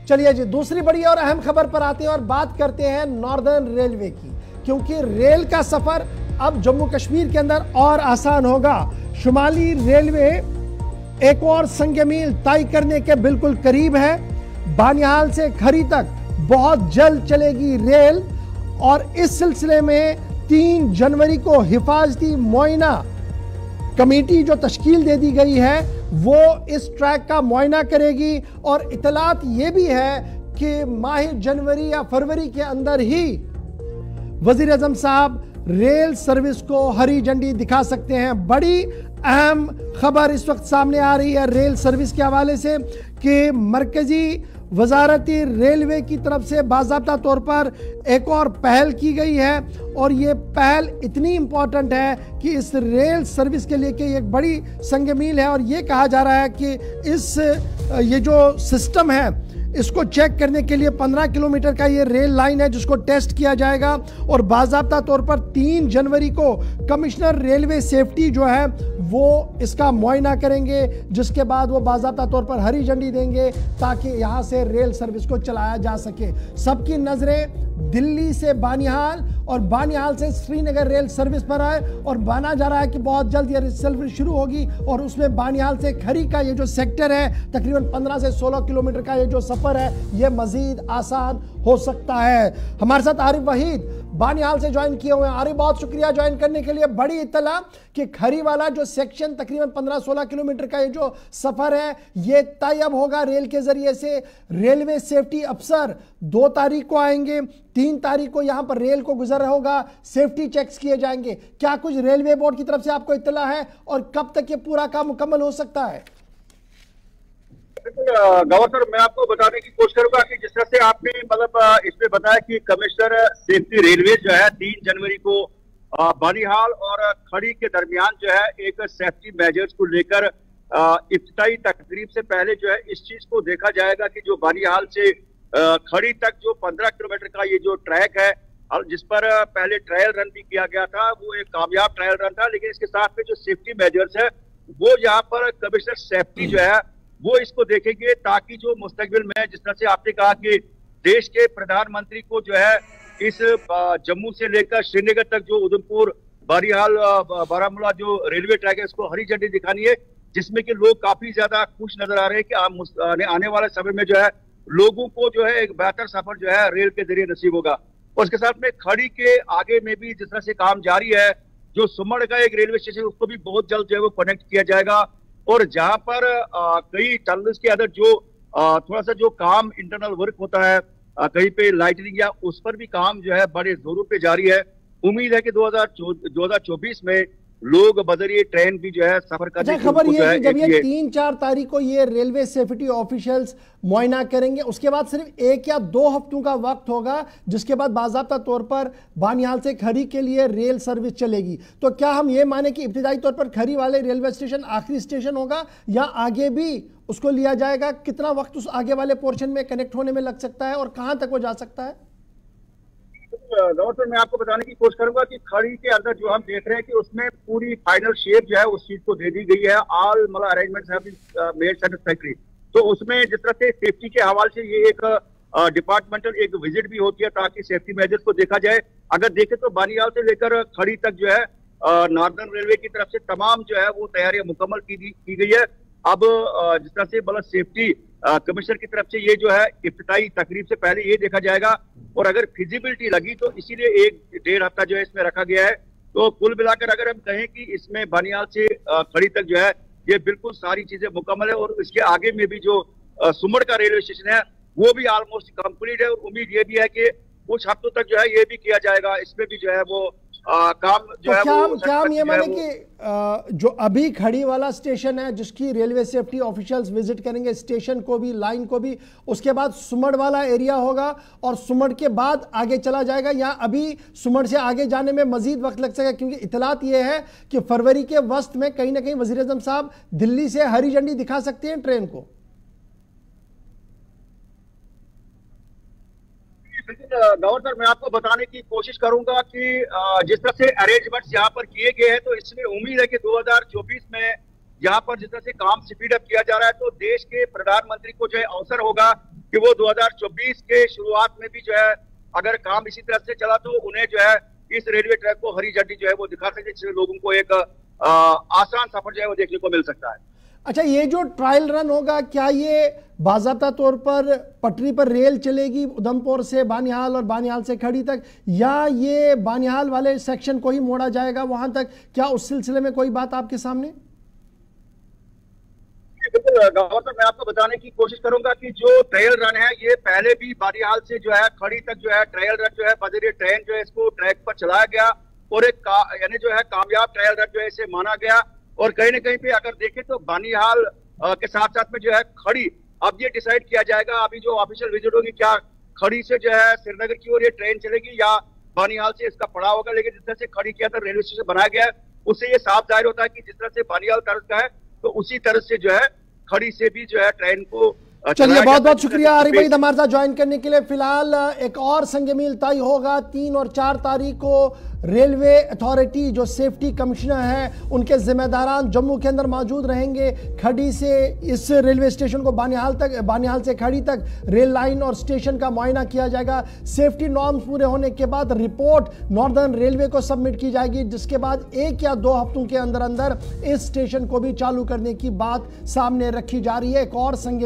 चलिए जी, दूसरी बड़ी और अहम खबर पर आते हैं और बात करते हैं नॉर्दर्न रेलवे की, क्योंकि रेल का सफर अब जम्मू कश्मीर के अंदर और आसान होगा। शुमाली रेलवे एक और संग-मील तय करने के बिल्कुल करीब है। बानिहाल से खरी तक बहुत जल्द चलेगी रेल और इस सिलसिले में 3 जनवरी को हिफाजती मुआयना कमेटी जो तश्कील दे दी गई है वो इस ट्रैक का मुआयना करेगी और इतलात ये भी है कि माह जनवरी या फरवरी के अंदर ही वजीर आजम साहब रेल सर्विस को हरी झंडी दिखा सकते हैं। बड़ी अहम खबर इस वक्त सामने आ रही है रेल सर्विस के हवाले से कि मरकजी वजारती रेलवे की तरफ से बाज़ाब्ता तौर पर एक और पहल की गई है और ये पहल इतनी इम्पॉर्टेंट है कि इस रेल सर्विस के लिए कि एक बड़ी संग-मील है और ये कहा जा रहा है कि ये जो सिस्टम है इसको चेक करने के लिए 15 किलोमीटर का ये रेल लाइन है जिसको टेस्ट किया जाएगा और बाज़ाब्ता तौर पर 3 जनवरी को कमिश्नर रेलवे सेफ्टी जो है वो इसका मुआयना करेंगे, जिसके बाद वो बाज़ाब्ता तौर पर हरी झंडी देंगे ताकि यहाँ से रेल सर्विस को चलाया जा सके। सबकी नज़रें दिल्ली से बानिहाल और बानिहाल से श्रीनगर रेल सर्विस पर आए और माना जा रहा है कि बहुत जल्द ये सर्विस शुरू होगी और उसमें बानिहाल से खरी का ये जो सेक्टर है तकरीबन 15 से 16 किलोमीटर का ये जो सफर है ये मजीद आसान हो सकता है। हमारे साथ आरिफ वहीद बानिहाल से ज्वाइन किए हुए हैं। आरिफ, बहुत शुक्रिया ज्वाइन करने के लिए। बड़ी इत्तला कि खरी वाला जो सेक्शन तकरीबन 15-16 किलोमीटर का ये जो सफर है ये तय अब होगा रेल के जरिए से। रेलवे सेफ्टी अफसर 2 तारीख को आएंगे, 3 तारीख को यहाँ पर रेल को गुजर होगा, सेफ्टी चेक्स किए जाएंगे। क्या कुछ रेलवे बोर्ड की तरफ से आपको इत्तला है और कब तक ये पूरा काम मुकम्मल हो सकता है? गौर सर, मैं आपको बताने की कोशिश करूंगा कि जिस तरह से आपने इसमें बताया कि कमिश्नर सेफ्टी रेलवे जो है 3 जनवरी को बानिहाल और खड़ी के दरमियान जो है एक सेफ्टी मेजर्स को लेकर इफ्तिताई तकरीब से पहले जो है इस चीज को देखा जाएगा कि जो बानिहाल से खड़ी तक जो 15 किलोमीटर का ये जो ट्रैक है जिस पर पहले ट्रायल रन भी किया गया था वो एक कामयाब ट्रायल रन था, लेकिन इसके साथ में जो सेफ्टी मेजर्स है वो यहाँ पर कमिश्नर सेफ्टी जो है वो इसको देखेंगे ताकि जो मुस्तकबिल में जिस तरह से आपने कहा कि देश के प्रधानमंत्री को जो है इस जम्मू से लेकर श्रीनगर तक जो उधमपुर बानिहाल बारामूला जो रेलवे ट्रैक है इसको हरी झंडी दिखानी है, जिसमें कि लोग काफी ज्यादा खुश नजर आ रहे हैं कि आने वाले समय में जो है लोगों को जो है एक बेहतर सफर जो है रेल के जरिए नसीब होगा। और उसके साथ में खड़ी के आगे में भी जिस तरह से काम जारी है, जो सुमड़ का एक रेलवे स्टेशन उसको भी बहुत जल्द जो है वो कनेक्ट किया जाएगा और जहां पर कई टनल्स के अंदर जो थोड़ा सा जो काम इंटरनल वर्क होता है कहीं पे लाइटनिंग या उस पर भी काम जो है बड़े जोरों पे जारी है। उम्मीद है कि 2024 में लोग बजरिए ट्रेन भी जो है सफर करने की खबर ये है कि जब ये 3-4 तारीख को ये रेलवे सेफ्टी ऑफिशियल्स मुआयना करेंगे उसके बाद सिर्फ 1 या 2 हफ्तों का वक्त होगा जिसके बाद बाज़ाब्ता तौर पर बानिहाल से खरी के लिए रेल सर्विस चलेगी। तो क्या हम ये माने कि इब्तिदाई तौर पर खरी वाले रेलवे स्टेशन आखिरी स्टेशन होगा या आगे भी उसको लिया जाएगा? कितना वक्त उस आगे वाले पोर्शन में कनेक्ट होने में लग सकता है और कहां तक वो जा सकता है? गौर सर, मैं आपको बताने की कोशिश करूंगा कि खड़ी के अंदर जो हम देख रहे हैं कि उसमें पूरी फाइनल शेप जो है उस चीज को दे दी गई है। All arrangements have been made satisfactory. तो उसमें जिस तरह से सेफ्टी के हवाले से ये एक डिपार्टमेंटल एक विजिट भी होती है ताकि सेफ्टी मेजर्स को देखा जाए। अगर देखें तो बानिहाल से लेकर खड़ी तक जो है नॉर्दर्न रेलवे की तरफ से तमाम जो है वो तैयारियां मुकम्मल की गई है। अब जिस तरह से सेफ्टी कमिश्नर की तरफ से ये जो है इफ्तिताई तकरीब से पहले ये देखा जाएगा और अगर फिजिबिलिटी लगी तो इसीलिए 1-1.5 हफ्ता जो है इसमें रखा गया है। तो कुल मिलाकर अगर हम कहें कि इसमें बानिहाल से खड़ी तक जो है ये बिल्कुल सारी चीजें मुकम्मल है और इसके आगे में भी जो सुमड़ का रेलवे स्टेशन है वो भी ऑलमोस्ट कंप्लीट है और उम्मीद ये भी है कि कुछ हफ्तों तक जो है ये भी किया जाएगा। इसमें भी जो है वो काम जो तो है क्या हम ये माने कि जो अभी खड़ी वाला स्टेशन है जिसकी रेलवे सेफ्टी ऑफिशियल्स विजिट करेंगे स्टेशन को भी लाइन को भी, उसके बाद सुमड़ वाला एरिया होगा और सुमड़ के बाद आगे चला जाएगा या अभी सुमड़ से आगे जाने में मजीद वक्त लग सकेगा? क्योंकि इतलात ये है कि फरवरी के वस्त में कहीं ना कहीं वजीर आजम साहब दिल्ली से हरी झंडी दिखा सकते हैं ट्रेन को। गौर सर, मैं आपको बताने की कोशिश करूंगा कि जिस तरह से अरेंजमेंट्स यहाँ पर किए गए हैं तो इसमें उम्मीद है कि 2024 में यहाँ पर जिस तरह से काम स्पीड अप किया जा रहा है तो देश के प्रधानमंत्री को जो है अवसर होगा कि वो 2024 के शुरुआत में भी जो है अगर काम इसी तरह से चला तो उन्हें जो है इस रेलवे ट्रैक को हरी झंडी जो है वो दिखा सके, जिससे लोगों को एक आसान सफर जो है वो देखने को मिल सकता है। अच्छा, ये जो ट्रायल रन होगा, क्या ये बाज़ाब्ता तौर पर पटरी पर रेल चलेगी उधमपुर से बानिहाल और बानिहाल से खड़ी तक, या ये बानिहाल वाले सेक्शन को ही मोड़ा जाएगा वहां तक? क्या उस सिलसिले में कोई बात आपके सामने? बिल्कुल गौर, मैं आपको बताने की कोशिश करूंगा कि जो ट्रायल रन है ये पहले भी बानिहाल से जो है खड़ी तक जो है ट्रायल रन जो है बजरी ट्रेन जो है इसको ट्रैक पर चलाया गया और एक यानी जो है कामयाब ट्रायल रन जो है इसे माना गया। और कहीं ना कहीं पे अगर देखें तो बानिहाल के साथ साथ में जो है खड़ी, अब ये डिसाइड किया जाएगा अभी जो ऑफिशियल विजिट होगी, क्या खड़ी से जो है श्रीनगर की ओर ये ट्रेन चलेगी या बानिहाल से इसका पड़ाव होगा। लेकिन जिस तरह से खड़ी किया था रेलवे स्टेशन बनाया गया है उससे ये साफ जाहिर होता है कि जिस तरह से बानिहाल तर्ज का है तो उसी तरह से जो है खड़ी से भी जो है ट्रेन को। चलिए, बहुत बहुत शुक्रिया आरिफ वहीद हमारे साथ ज्वाइन करने के लिए। फिलहाल एक और संग मील तय होगा 3 और 4 तारीख को। रेलवे अथॉरिटी जो सेफ्टी कमिश्नर है उनके जिम्मेदारान जम्मू के अंदर मौजूद रहेंगे। खड़ी से इस रेलवे स्टेशन को बानिहाल तक, बानिहाल से खड़ी तक रेल लाइन और स्टेशन का मुआयना किया जाएगा। सेफ्टी नॉर्म्स पूरे होने के बाद रिपोर्ट नॉर्दर्न रेलवे को सबमिट की जाएगी, जिसके बाद 1 या 2 हफ्तों के अंदर अंदर इस स्टेशन को भी चालू करने की बात सामने रखी जा रही है। एक और संग